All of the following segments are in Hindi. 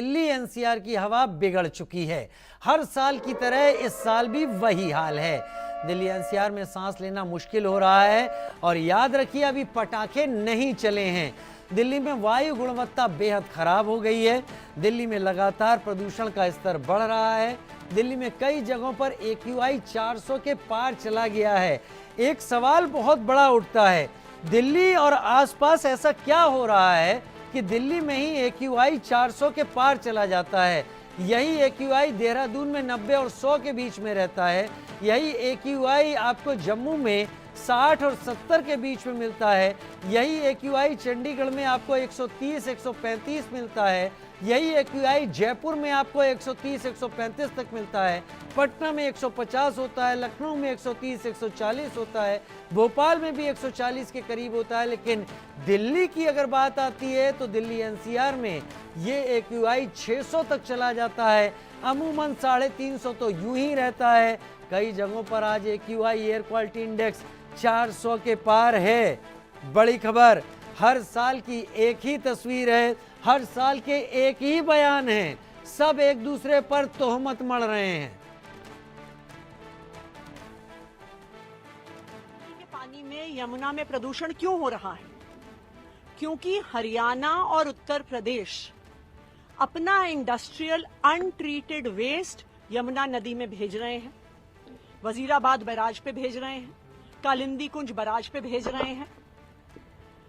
दिल्ली एनसीआर की हवा बिगड़ चुकी है। हर साल की तरह इस साल भी वही हाल है। दिल्ली एनसीआर में सांस लेना मुश्किल हो रहा है और याद रखिए अभी पटाखे नहीं चले हैं। दिल्ली में वायु गुणवत्ता बेहद खराब हो गई है। दिल्ली में लगातार प्रदूषण का स्तर बढ़ रहा है। दिल्ली में कई जगहों पर AQI 400 के पार चला गया है। एक सवाल बहुत बड़ा उठता है, दिल्ली और आसपास ऐसा क्या हो रहा है कि दिल्ली में ही AQI 400 के पार चला जाता है। यही AQI देहरादून में 90 और 100 के बीच में रहता है। यही AQI आपको जम्मू में 60 और 70 के बीच में मिलता है। यही AQI चंडीगढ़ में आपको 130 135 मिलता है। यही AQI जयपुर में आपको 130 135 तक मिलता है। पटना में 150 होता है, लखनऊ में 130 140 होता है, भोपाल में भी 140 के करीब होता है। लेकिन दिल्ली की अगर बात आती है तो दिल्ली NCR में ये AQI 600 तक चला जाता है। अमूमन 350 तो यूं ही रहता है। कई जगहों पर आज AQI एयर क्वालिटी इंडेक्स 400 के पार है। बड़ी खबर, हर साल की एक ही तस्वीर है, हर साल के एक ही बयान है, सब एक दूसरे पर तोहमत मढ़ रहे हैं। पानी में यमुना में प्रदूषण क्यों हो रहा है? क्योंकि हरियाणा और उत्तर प्रदेश अपना इंडस्ट्रियल अनट्रीटेड वेस्ट यमुना नदी में भेज रहे हैं, वजीराबाद बैराज पे भेज रहे हैं, कालिंदी कुंज बैराज पे भेज रहे हैं।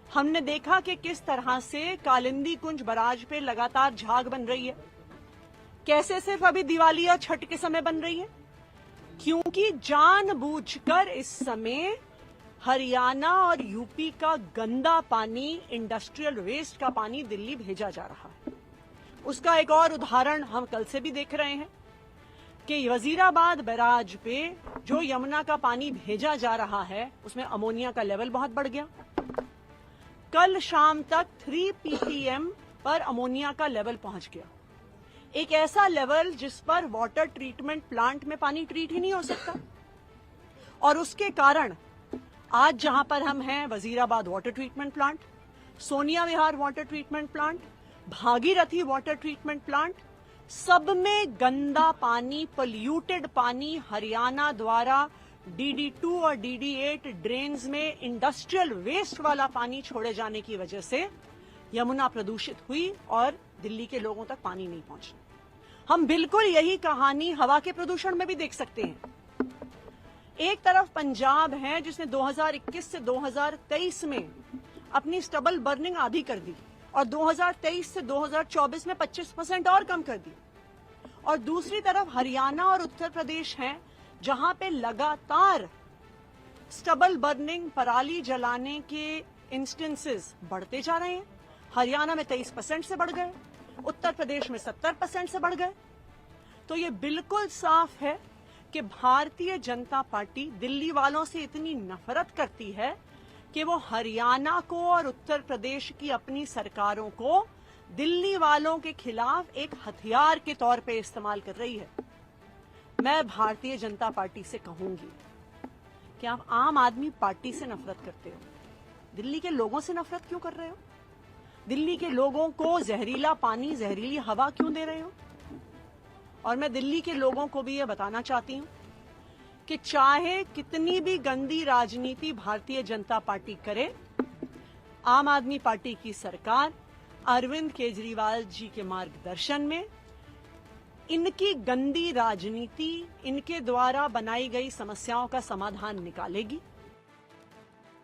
हमने देखा कि किस तरह से कालिंदी कुंज बैराज पे लगातार झाग बन रही है। कैसे सिर्फ अभी दिवाली और छठ के समय बन रही है? क्योंकि जानबूझकर इस समय हरियाणा और यूपी का गंदा पानी, इंडस्ट्रियल वेस्ट का पानी दिल्ली भेजा जा रहा है। उसका एक और उदाहरण हम कल से भी देख रहे हैं कि वजीराबाद बैराज पे जो यमुना का पानी भेजा जा रहा है उसमें अमोनिया का लेवल बहुत बढ़ गया। कल शाम तक 3 ppm पर अमोनिया का लेवल पहुंच गया। एक ऐसा लेवल जिस पर वाटर ट्रीटमेंट प्लांट में पानी ट्रीट ही नहीं हो सकता। और उसके कारण आज जहां पर हम हैं, Wazirabad water treatment plant, Sonia Vihar water treatment plant, Bhagirathi water treatment plant, सब में गंदा पानी, पोल्यूटेड पानी हरियाणा द्वारा DD2 और DD8 ड्रेन्स में इंडस्ट्रियल वेस्ट वाला पानी छोड़े जाने की वजह से यमुना प्रदूषित हुई और दिल्ली के लोगों तक पानी नहीं पहुंचा। हम बिल्कुल यही कहानी हवा के प्रदूषण में भी देख सकते हैं। एक तरफ पंजाब है जिसने 2021 से 2023 में अपनी स्टबल बर्निंग आधी कर दी और 2023 से 2024 में 25% और कम कर दी। और दूसरी तरफ हरियाणा और उत्तर प्रदेश हैं जहां पे लगातार स्टबल बर्निंग, पराली जलाने के इंस्टेंसेस बढ़ते जा रहे हैं। हरियाणा में 23% से बढ़ गए, उत्तर प्रदेश में 70% से बढ़ गए। तो ये बिल्कुल साफ है कि भारतीय जनता पार्टी दिल्ली वालों से इतनी नफरत करती है कि वो हरियाणा को और उत्तर प्रदेश की अपनी सरकारों को दिल्ली वालों के खिलाफ एक हथियार के तौर पे इस्तेमाल कर रही है। मैं भारतीय जनता पार्टी से कहूंगी कि आप आम आदमी पार्टी से नफरत करते हो, दिल्ली के लोगों से नफरत क्यों कर रहे हो? दिल्ली के लोगों को जहरीला पानी, जहरीली हवा क्यों दे रहे हो? और मैं दिल्ली के लोगों को भी ये बताना चाहती हूं कि चाहे कितनी भी गंदी राजनीति भारतीय जनता पार्टी करे, आम आदमी पार्टी की सरकार अरविंद केजरीवाल जी के मार्गदर्शन में इनकी गंदी राजनीति, इनके द्वारा बनाई गई समस्याओं का समाधान निकालेगी।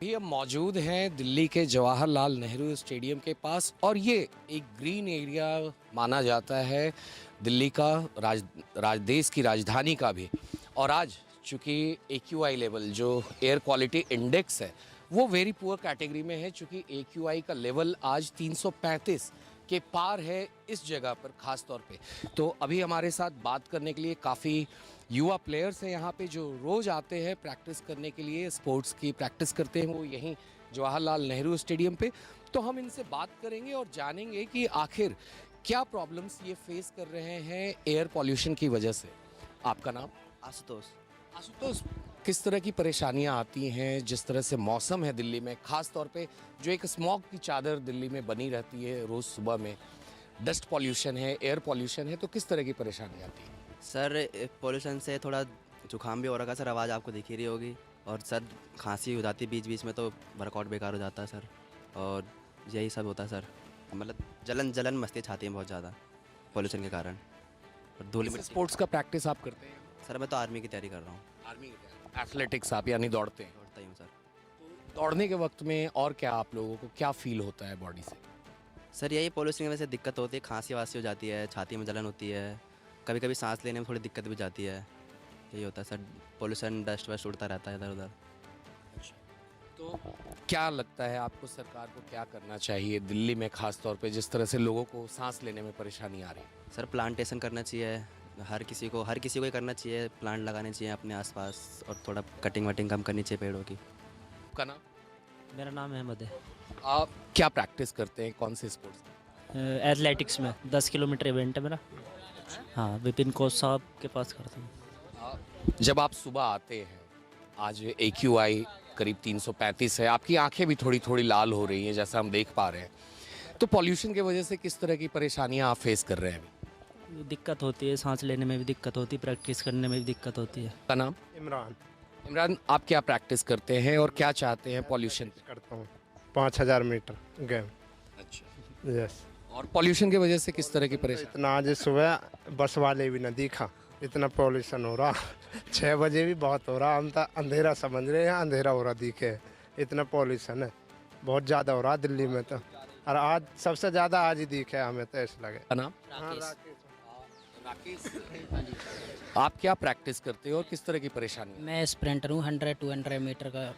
ये हम मौजूद हैं दिल्ली के जवाहरलाल नेहरू स्टेडियम के पास और ये एक ग्रीन एरिया माना जाता है दिल्ली का, देश की राजधानी का भी। और आज चूँकि AQI लेवल जो एयर क्वालिटी इंडेक्स है वो वेरी पुअर कैटेगरी में है, चूँकि AQI का लेवल आज 335 के पार है इस जगह पर खास तौर पे। तो अभी हमारे साथ बात करने के लिए काफ़ी युवा प्लेयर्स हैं यहाँ पे जो रोज़ आते हैं प्रैक्टिस करने के लिए, स्पोर्ट्स की प्रैक्टिस करते हैं वो यहीं जवाहरलाल नेहरू स्टेडियम पे। तो हम इनसे बात करेंगे और जानेंगे कि आखिर क्या प्रॉब्लम्स ये फेस कर रहे हैं एयर पॉल्यूशन की वजह से। आपका नाम? आशुतोष। आशुतोष, किस तरह की परेशानियां आती हैं जिस तरह से मौसम है दिल्ली में, खास तौर पे जो एक स्मॉग की चादर दिल्ली में बनी रहती है रोज़ सुबह में, डस्ट पॉल्यूशन है, एयर पॉल्यूशन है, तो किस तरह की परेशानी आती है? सर पोल्यूशन से थोड़ा जुकाम भी हो रखा है सर, आवाज़ आपको दिख ही रही होगी, और सर खांसी हो जाती है बीच बीच में, तो वर्कआउट बेकार हो जाता है सर, और यही सब होता है सर। मतलब जलन जलन मस्ती छाती में बहुत ज़्यादा पोल्यूशन के कारण, और धूल मिट्टी। स्पोर्ट्स का प्रैक्टिस आप करते हैं? सर मैं तो आर्मी की तैयारी कर रहा हूँ, आर्मी एथलेटिक्स आप यानी दौड़ते हैं? दौड़ता ही हूँ सर। दौड़ने के वक्त में और क्या आप लोगों को क्या फील होता है बॉडी से? सर यही पोल्यूशन की वजह से दिक्कत होती है, खांसी वासी हो जाती है, छाती में जलन होती है, कभी कभी सांस लेने में थोड़ी दिक्कत भी जाती है, यही होता है सर। पोल्यूशन डस्ट वस्ट उड़ता रहता है इधर उधर। तो क्या लगता है आपको सरकार को क्या करना चाहिए दिल्ली में, खास तौर पे जिस तरह से लोगों को सांस लेने में परेशानी आ रही है? सर प्लांटेशन करना चाहिए, हर किसी को ही करना चाहिए, प्लांट लगाने चाहिए अपने आसपास, और थोड़ा कटिंग वटिंग कम करनी चाहिए पेड़ों की। आपका नाम? मेरा नाम अहमद है। आप क्या प्रैक्टिस करते हैं, कौन से स्पोर्ट्स? एथलेटिक्स में 10 किलोमीटर इवेंट है मेरा। हाँ, विपिन कोच साहब के पास करता हूँ। जब आप सुबह आते हैं, आज AQI करीब 335 है, आपकी आंखें भी थोड़ी थोड़ी लाल हो रही हैं जैसा हम देख पा रहे हैं, तो पॉल्यूशन की वजह से किस तरह की परेशानियां आप फेस कर रहे हैं अभी? दिक्कत होती है, सांस लेने में भी दिक्कत होती है, प्रैक्टिस करने में भी दिक्कत होती है। का नाम? इमरान। इमरान, आप क्या प्रैक्टिस करते हैं और क्या चाहते हैं पॉल्यूशन? करता हूँ 5000 मीटर गेम। अच्छा। यस। और पॉल्यूशन की वजह से किस तरह की परेशानी? इतना आज सुबह बस वाले भी न दिखा, इतना पॉल्यूशन हो रहा 6 बजे भी बहुत हो रहा, हम तो अंधेरा समझ रहे हैं, अंधेरा हो रहा दिखे, इतना पॉल्यूशन है, बहुत ज़्यादा हो रहा दिल्ली में तो, और आज सबसे ज़्यादा आज ही दिखे हमें तो ऐसा लगे। का नाम? हाँ, राकेश। आप क्या प्रैक्टिस करते हो और किस तरह की परेशानी? मैं स्प्रिंटर हूँ, 100-200 मीटर का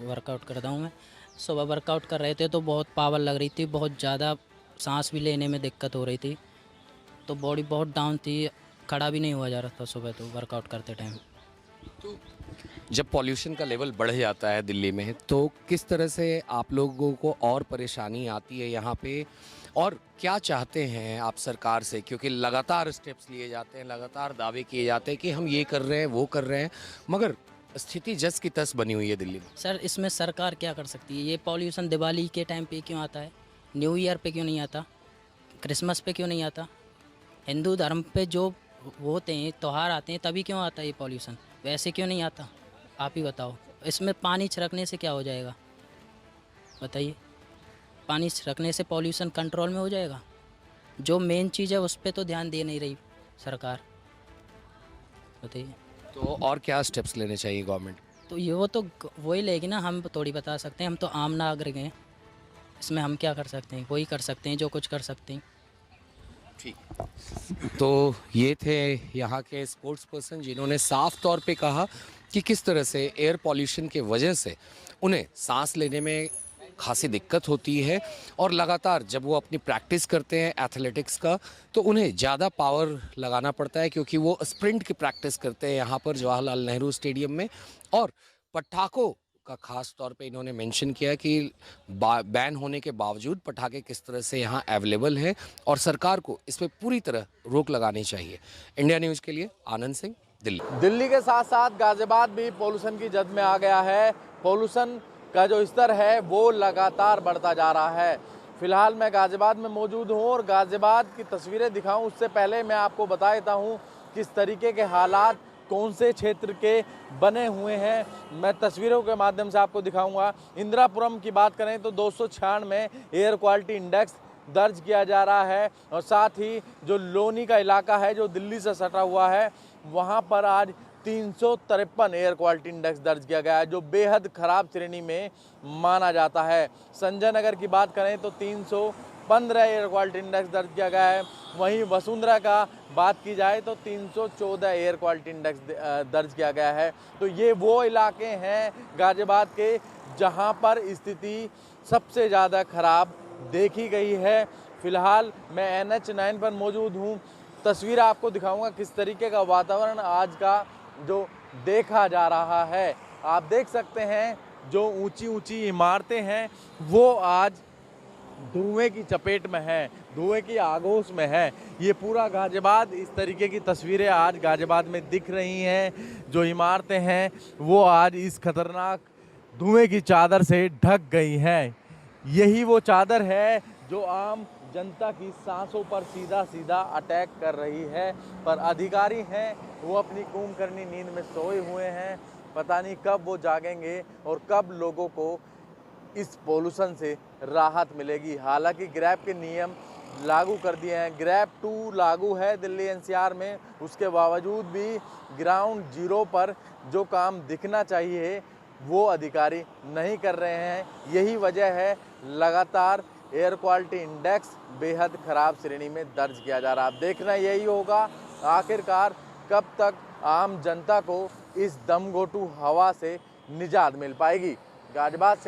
वर्कआउट करता हूँ मैं। सुबह वर्कआउट कर रहे थे तो बहुत पावर लग रही थी, बहुत ज़्यादा सांस भी लेने में दिक्कत हो रही थी, तो बॉडी बहुत डाउन थी, खड़ा भी नहीं हुआ जा रहा था सुबह तो वर्कआउट करते टाइम। तो जब पॉल्यूशन का लेवल बढ़ जाता है दिल्ली में, तो किस तरह से आप लोगों को और परेशानी आती है यहाँ पे, और क्या चाहते हैं आप सरकार से? क्योंकि लगातार स्टेप्स लिए जाते हैं, लगातार दावे किए जाते हैं कि हम ये कर रहे हैं, वो कर रहे हैं, मगर स्थिति जस की तस बनी हुई है दिल्ली में। सर इसमें सरकार क्या कर सकती है? ये पॉल्यूशन दिवाली के टाइम पे क्यों आता है, न्यू ईयर पे क्यों नहीं आता, क्रिसमस पे क्यों नहीं आता? हिंदू धर्म पे जो होते हैं त्यौहार आते हैं तभी क्यों आता है ये पॉल्यूशन, वैसे क्यों नहीं आता? आप ही बताओ। इसमें पानी छिड़कने से क्या हो जाएगा बताइए? पानी छिड़कने से पॉल्यूशन कंट्रोल में हो जाएगा? जो मेन चीज़ है उस पर तो ध्यान दे नहीं रही सरकार, बताइए। तो और क्या स्टेप्स लेने चाहिए गवर्नमेंट? तो ये वो तो वही लेगी ना, हम थोड़ी बता सकते हैं, हम तो आम नागरिक हैं, इसमें हम क्या कर सकते हैं? वही कर सकते हैं जो कुछ कर सकते हैं। ठीक। तो ये थे यहाँ के स्पोर्ट्स पर्सन जिन्होंने साफ तौर पे कहा कि किस तरह से एयर पॉल्यूशन के वजह से उन्हें सांस लेने में खासी दिक्कत होती है, और लगातार जब वो अपनी प्रैक्टिस करते हैं एथलेटिक्स का तो उन्हें ज़्यादा पावर लगाना पड़ता है, क्योंकि वो स्प्रिंट की प्रैक्टिस करते हैं यहाँ पर जवाहरलाल नेहरू स्टेडियम में। और पटाखों का खास तौर पे इन्होंने मेंशन किया कि बैन होने के बावजूद पटाखे किस तरह से यहाँ अवेलेबल है, और सरकार को इस पर पूरी तरह रोक लगानी चाहिए। इंडिया न्यूज़ के लिए आनंद सिंह, दिल्ली। दिल्ली के साथ साथ गाजियाबाद भी पोल्यूशन की जद में आ गया है। पोल्यूशन का जो स्तर है वो लगातार बढ़ता जा रहा है। फिलहाल मैं गाजियाबाद में मौजूद हूँ और गाजियाबाद की तस्वीरें दिखाऊं उससे पहले मैं आपको बता देता हूँ किस तरीके के हालात कौन से क्षेत्र के बने हुए हैं। मैं तस्वीरों के माध्यम से आपको दिखाऊंगा। इंदिरापुरम की बात करें तो 296 एयर क्वालिटी इंडेक्स दर्ज किया जा रहा है, और साथ ही जो लोनी का इलाका है जो दिल्ली से सटा हुआ है वहाँ पर आज 353 एयर क्वालिटी इंडेक्स दर्ज किया गया है, जो बेहद ख़राब श्रेणी में माना जाता है। संजय नगर की बात करें तो 315 एयर क्वालिटी इंडेक्स दर्ज किया गया है। वहीं वसुंधरा का बात की जाए तो 314 एयर क्वालिटी इंडेक्स दर्ज किया गया है। तो ये वो इलाके हैं गाजियाबाद के जहां पर स्थिति सबसे ज़्यादा ख़राब देखी गई है। फ़िलहाल मैं NH9 पर मौजूद हूं। तस्वीर आपको दिखाऊंगा किस तरीके का वातावरण आज का जो देखा जा रहा है। आप देख सकते हैं जो ऊंची ऊंची इमारतें हैं वो आज धुएं की चपेट में है, धुएं की आगोश में है। ये पूरा गाजियाबाद, इस तरीके की तस्वीरें आज गाजियाबाद में दिख रही हैं। जो इमारतें हैं वो आज इस खतरनाक धुएं की चादर से ढक गई हैं। यही वो चादर है जो आम जनता की सांसों पर सीधा सीधा अटैक कर रही है। पर अधिकारी हैं वो अपनी कुंभकर्णी नींद में सोए हुए हैं। पता नहीं कब वो जागेंगे और कब लोगों को इस पोल्यूशन से राहत मिलेगी। हालांकि ग्रैब के नियम लागू कर दिए हैं, ग्रैब 2 लागू है दिल्ली एनसीआर में, उसके बावजूद भी ग्राउंड जीरो पर जो काम दिखना चाहिए वो अधिकारी नहीं कर रहे हैं। यही वजह है लगातार एयर क्वालिटी इंडेक्स बेहद खराब श्रेणी में दर्ज किया जा रहा है। अब देखना यही होगा आखिरकार कब तक आम जनता को इस दमघोटू हवा से निजात मिल पाएगी। गाजियाबाद से